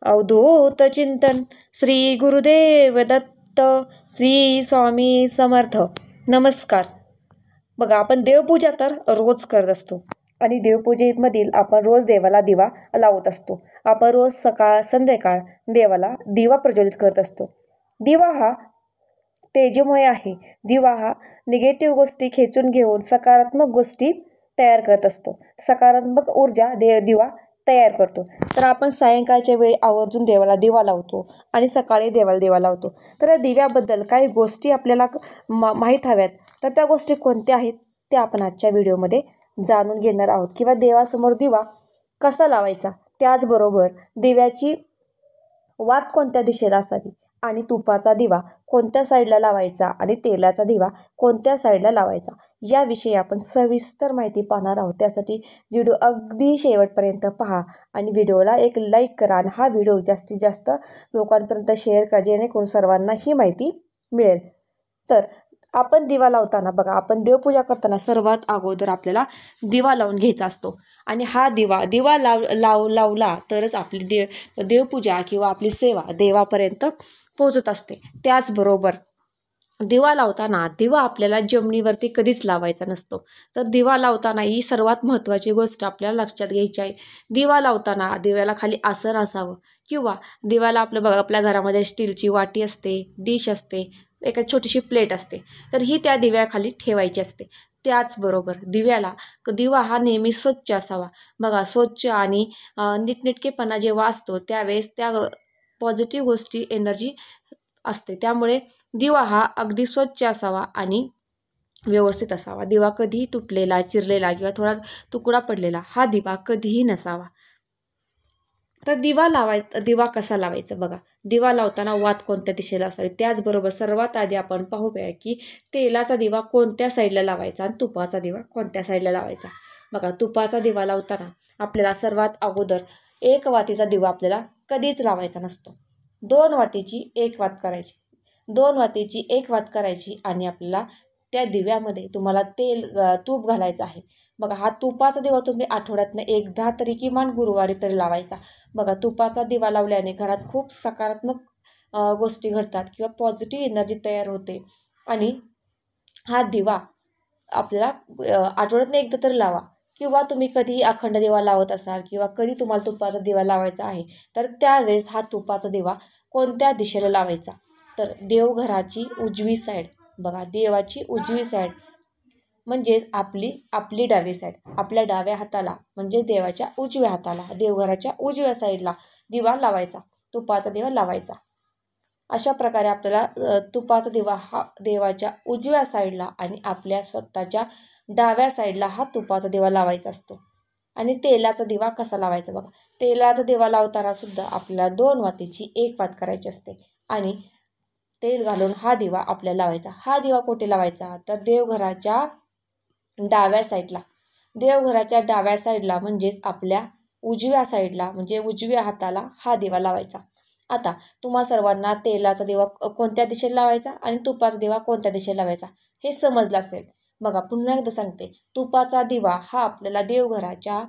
अवधूत चिंतन श्री गुरुदेव दत्त श्री स्वामी समर्थ. नमस्कार. बघा, आपण देवपूजा तर रोज करत असतो आणि देवपूजेमधील आपण रोज देवाला दिवा लावत असतो. आपण रोज सकाळ संध्याकाळ देवाला दिवा प्रज्वलित करत असतो. दिवा हा तेजोमय आहे. दिवा हा निगेटिव्ह गोष्टी खेचून घेऊन सकारात्मक गोष्टी तयार करत असतो. सकारात्मक ऊर्जा दिवा तयार करतो. तर आपण सायंकाळच्या वेळी आवर्जून देवाला दिवा लावतो आणि सकाळी देवाला दिवा लावतो. तर या दिव्याबद्दल काही गोष्टी आपल्याला माहीत हव्यात. तर त्या गोष्टी कोणत्या आहेत त्या आपण आजच्या व्हिडिओमध्ये जाणून घेणार आहोत. किंवा देवासमोर दिवा कसा लावायचा, त्याचबरोबर दिव्याची वात कोणत्या दिशेला असावी आणि तुपाचा दिवा कोणत्या साईडला लावायचा आणि तेलाचा दिवा कोणत्या साईडला लावायचा, याविषयी आपण सविस्तर माहिती पाहणार आहोत. त्यासाठी व्हिडिओ अगदी शेवटपर्यंत पहा आणि व्हिडिओला एक लाईक करा आणि हा व्हिडिओ जास्तीत जास्त लोकांपर्यंत शेअर करा, जेणेकरून सर्वांना ही माहिती मिळेल. तर आपण दिवा लावताना बघा, आपण देवपूजा करताना सर्वात अगोदर आपल्याला दिवा लावून घ्यायचा असतो आणि हा दिवा लावला तरच आपली देवपूजा किंवा आपली सेवा देवापर्यंत पोहोचत असते. त्याचबरोबर दिवा लावताना दिवा आपल्याला जमिनीवरती कधीच लावायचा नसतो. तर दिवा लावताना ही सर्वात महत्त्वाची गोष्ट आपल्याला लक्षात घ्यायची आहे. दिवा लावताना दिव्याला खाली आसन असावं किंवा दिव्याला बघा, आपल्या घरामध्ये स्टीलची वाटी असते, डिश असते, एक छोटीशी प्लेट असते, तर ही त्या दिव्याखाली ठेवायची असते. त्याचबरोबर दिवा हा नेहमी स्वच्छ असावा. बघा, स्वच्छ आणि नीटनेटकेपणा जेव्हा असतो त्यावेळेस त्या पॉझिटिव्ह गोष्टी एनर्जी असते. त्यामुळे दिवा हा अगदी स्वच्छ असावा आणि व्यवस्थित असावा. दिवा कधीही तुटलेला, चिरलेला किंवा थोडा तुकडा पडलेला हा दिवा कधीही नसावा. तर दिवा कसा लावायचा बघा. दिवा लावताना वात कोणत्या दिशेला असावी, त्याचबरोबर सर्वात आधी आपण पाहूया की तेलाचा दिवा कोणत्या साईडला लावायचा आणि तुपाचा दिवा कोणत्या साईडला लावायचा. बघा, तुपाचा दिवा लावताना आपल्याला सर्वात अगोदर एक वातीचा दिवा आपल्याला कधीच लावायचा नसतो. 2 वातीची एक वात करायची. 2 वातीची एक वात करायची आणि आपल्याला त्या दिव्यामध्ये तुम्हाला तूप घालायचं आहे. बघा, हा तुपाचा दिवा तुम्ही आठवड्यातनं एकदा तरी किमान गुरुवारी तरी लावायचा. बघा, तुपाचा दिवा लावल्याने घरात खूप सकारात्मक गोष्टी घडतात किंवा पॉझिटिव्ह एनर्जी तयार होते. आणि हा दिवा आपल्याला आठवड्यातनं एकदा तरी लावा. किंवा तुम्ही कधी अखंड दिवा लावत असाल किंवा कधी तुम्हाला तुपाचा दिवा लावायचा आहे, तर त्यावेळेस हा तुपाचा दिवा कोणत्या दिशेला लावायचा, तर देवघराची उजवी साईड. बघा, देवाची उजवी साईड म्हणजेच आपली डावी साईड. आपल्या डाव्या हाताला म्हणजे देवाच्या उजव्या हाताला, देवघराच्या उजव्या साईडला दिवा लावायचा, तुपाचा दिवा लावायचा. अशा प्रकारे आपल्याला तुपाचा दिवा हा देवाच्या उजव्या साईडला आणि आपल्या स्वतःच्या डाव्या साईडला हा तुपाचा दिवा लावायचा असतो. आणि तेलाचा दिवा कसा लावायचा बघा. तेलाचा दिवा लावताना सुद्धा आपल्याला 2 वातीची एक वात करायची असते आणि तेल घालून हा दिवा आपल्याला लावायचा. हा दिवा कुठे लावायचा, तर देवघराच्या डाव्या साईडला. देवघराच्या डाव्या साईडला म्हणजेच आपल्या उजव्या साईडला, म्हणजे उजव्या हाताला हा दिवा लावायचा. आता तुम्हा सर्वांना तेलाचा दिवा कोणत्या दिशेला लावायचा आणि तुपाचा दिवा कोणत्या दिशेला लावायचा हे समजलं असेल. बघा, पुन्हा एकदा सांगते. तुपाचा दिवा हा आपल्याला देवघराच्या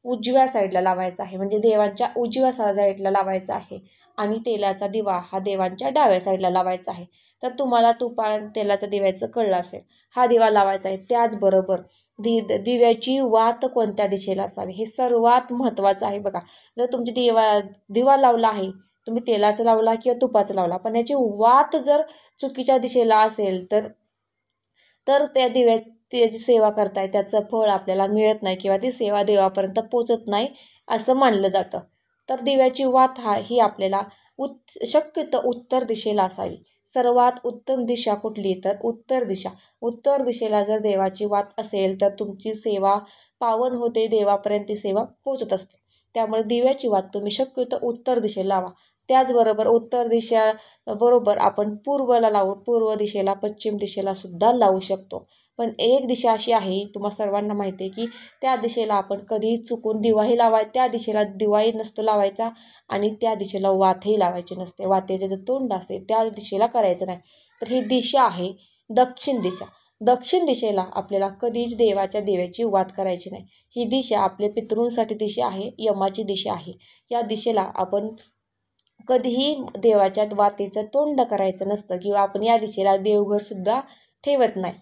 उजव्या साईडला लावायचा आहे, म्हणजे देवांच्या उजव्या साईडला लावायचा आहे. आणि तेलाचा दिवा हा देवांच्या डाव्या साईडला लावायचा आहे. तर तुम्हाला तुपा तेलाच्या दिव्याचं कळलं असेल. हा दिवा लावायचा आहे. त्याचबरोबर दिव्याची वात कोणत्या दिशेला असावी हे सर्वात महत्त्वाचं आहे. बघा, जर तुमची दिवा लावला आहे, तुम्ही तेलाचा लावला किंवा तुपाचा लावला, पण याची वात जर चुकीच्या दिशेला असेल तर त्या त्याची सेवा करताय त्याचं फळ आपल्याला मिळत नाही किंवा ती सेवा देवापर्यंत पोचत नाही असं मानलं जातं. तर दिव्याची वात ही आपल्याला शक्यतो उत्तर दिशेला असावी. सर्वात उत्तम दिशा कुठली, तर उत्तर दिशा. उत्तर दिशेला जर देवाची वात असेल तर तुमची सेवा पावन होते, देवापर्यंत ती सेवा पोचत असते. त्यामुळे दिव्याची वात तुम्ही शक्यतो उत्तर दिशेला लावा. त्याचबरोबर उत्तर दिशा बरोबर आपण पूर्वला लावू, पूर्व दिशेला, पश्चिम दिशेला सुद्धा लावू शकतो. पण एक दिशा अशी आहे, तुम्हा सर्वांना माहिती आहे की त्या दिशेला आपण कधीही चुकून त्या दिशेला दिवाही नसतो लावायचा आणि त्या दिशेला वातही लावायची नसते. वातेचे जे तोंड असते त्या दिशेला करायचं नाही. तर ही दिशा आहे दक्षिण दिशा. दक्षिण दिशेला आपल्याला कधीच देवाच्या दिव्याची वात करायची नाही. ही दिशा आपल्या पितृंसाठी दिशा आहे, यमाची दिशा आहे. या दिशेला आपण कधीही देवाच्या वातीचं तोंड करायचं नसतं किंवा आपण या दिशेला देवघरसुद्धा ठेवत नाही.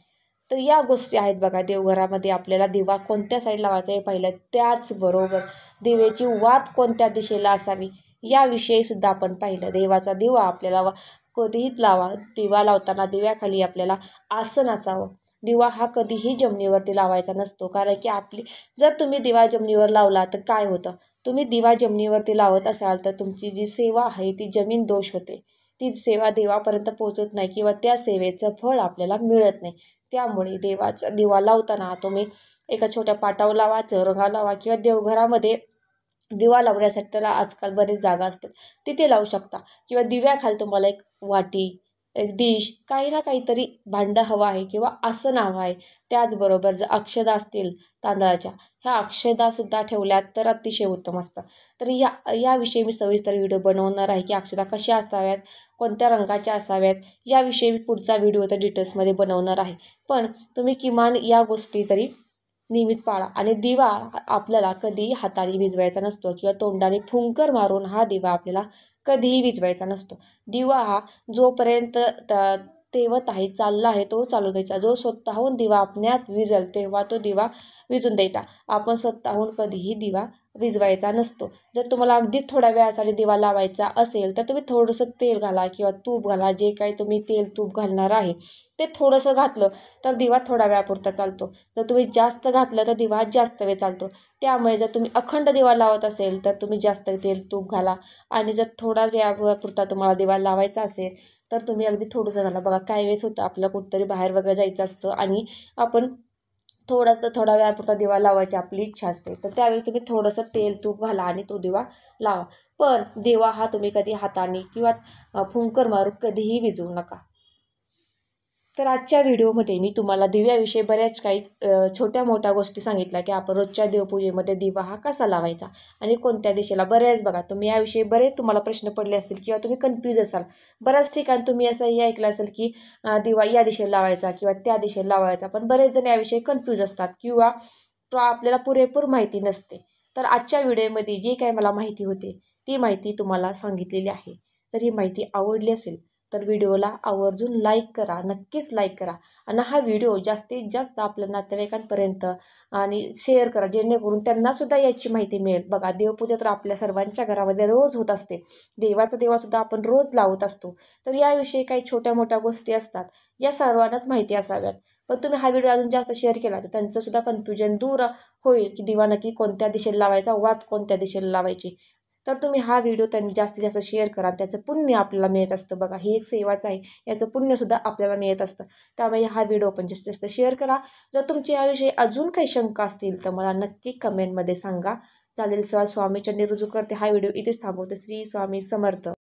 तर या गोष्टी आहेत बघा. देवघरामध्ये आपल्याला दिवा कोणत्या साईड लावायचा हे पाहिलं. त्याचबरोबर दिव्याची वात कोणत्या दिशेला असावी याविषयीसुद्धा आपण पाहिलं. देवाचा दिवा आपल्याला कधीही लावा. दिवा लावताना दिव्याखाली आपल्याला आसन असावं. दिवा हा कधीही जमिनीवरती लावायचा नसतो. कारण की जर तुम्ही दिवा जमिनीवर लावला तर काय होतं, तुम्ही दिवा जमिनीवरती लावत असाल तर तुमची जी सेवा आहे ती जमीन दोष होते. ती सेवा देवापर्यंत पोहोचत नाही किंवा त्या सेवेचं फळ आपल्याला मिळत नाही. त्यामुळे देवाचा दिवा लावताना तुम्ही एका छोट्या पाटावर लावा, चौरंगावर लावा किंवा देवघरामध्ये दिवा लावण्यासाठी त्याला आजकाल बरेच जागा असतात, तिथे लावू शकता. किंवा दिव्याखाली तुम्हाला एक वाटी, एक डिश, काही ना काहीतरी भांडं हवं आहे किंवा आसन हवं आहे. त्याचबरोबर जर अक्षदा असतील तांदळाच्या, ह्या अक्षदासुद्धा ठेवल्यात तर अतिशय उत्तम असतं. तर याविषयी मी सविस्तर व्हिडिओ बनवणार आहे की अक्षदा कशा असाव्यात, कोणत्या रंगाच्या असाव्यात, याविषयी मी पुढचा व्हिडिओ तर डिटेल्समध्ये बनवणार आहे. पण तुम्ही किमान या गोष्टी तरी नियमित पाळा. आणि दिवा आपल्याला कधीही हाताने विझवायचा नसतो किंवा तोंडाने फुंकर मारून हा दिवा आपल्याला कधीही विझवायचा नसतो. दिवा हा जोपर्यंत तेवत आहे, चालला आहे, तो चालू द्यायचा. जो स्वतःहून दिवा आपण्यात विझेल तेव्हा तो दिवा विझून द्यायचा. आपण स्वतःहून कधीही दिवा विझवायचा नसतो. जर तुम्हाला अगदीच थोड्या वेळासाठी दिवा लावायचा असेल तर तुम्ही थोडंसं तेल घाला किंवा तूप घाला. जे काही तुम्ही तेल तूप घालणार आहे ते थोडंसं घातलं तर दिवा थोड्या वेळापुरता चालतो. जर तुम्ही जास्त घातलं तर दिवा जास्त वेळ चालतो. त्यामुळे जर तुम्ही अखंड दिवा लावत असेल तर तुम्ही जास्त तेल तूप घाला. आणि जर थोडा वेळापुरता तुम्हाला दिवा लावायचा असेल तर तुम्ही अगदी थोडंसं घाला. बघा काही वेळेस होतं आपल्याला कुठंतरी बाहेर वगैरे जायचं असतं आणि आपण थोडा वेळापुरता दिवा लावायची आपली इच्छा असते. तर त्यावेळेस तुम्ही थोडंसं तेल तूप घाला आणि तो दिवा लावा. पण दिवा हा तुम्ही कधी हाताने किंवा फुंकर मारून कधीही विझवू नका. तर आजच्या व्हिडिओमध्ये मी तुम्हाला दिव्याविषयी बऱ्याच काही छोट्या मोठ्या गोष्टी सांगितल्या की आपण रोजच्या देवपूजेमध्ये दिवा हा कसा लावायचा आणि कोणत्या दिशेला. बऱ्याच बघा तुम्ही याविषयी बरेच तुम्हाला प्रश्न पडले असतील किंवा तुम्ही कन्फ्यूज असाल. बऱ्याच ठिकाणी तुम्ही असंही ऐकलं असेल की दिवा या दिशेला लावायचा किंवा त्या दिशेला लावायचा. पण बरेच जण याविषयी कन्फ्यूज असतात किंवा आपल्याला पुरेपूर माहिती नसते. तर आजच्या व्हिडिओमध्ये जी काही मला माहिती होती ती माहिती तुम्हाला सांगितलेली आहे. जर ही माहिती आवडली असेल तर व्हिडिओला आवर्जून लाईक करा, नक्कीच लाईक करा. आणि हा व्हिडिओ जास्तीत जास्त आपल्या नातेवाईकांपर्यंत आणि शेअर करा जेणेकरून त्यांनासुद्धा याची माहिती मिळेल. बघा देवपूजा तर आपल्या सर्वांच्या घरामध्ये रोज होत असते. देवाचा दिवासुद्धा आपण रोज लावत असतो. तर याविषयी काही छोट्या मोठ्या गोष्टी असतात, या सर्वांनाच माहिती असाव्यात. पण तुम्ही हा व्हिडिओ अजून जास्त शेअर केला तर त्यांचंसुद्धा कन्फ्युजन दूर होईल की दिवा नक्की कोणत्या दिशेला लावायचा, वात कोणत्या दिशेला लावायची. तर तुम्ही हा व्हिडिओ त्यांनी जास्तीत जास्त शेअर करा. त्याचं पुण्य आपल्याला मिळत असतं. बघा ही एक सेवाच आहे, याचं पुण्यसुद्धा आपल्याला मिळत असतं. त्यामुळे हा व्हिडिओ पण जास्तीत जास्त शेअर करा. जर तुमची याविषयी अजून काही शंका असतील तर मला नक्की कमेंटमध्ये सांगा. चालेल. स्वामीचरणी रुजू करते. हा व्हिडिओ इथेच थांबवते. श्री स्वामी समर्थ.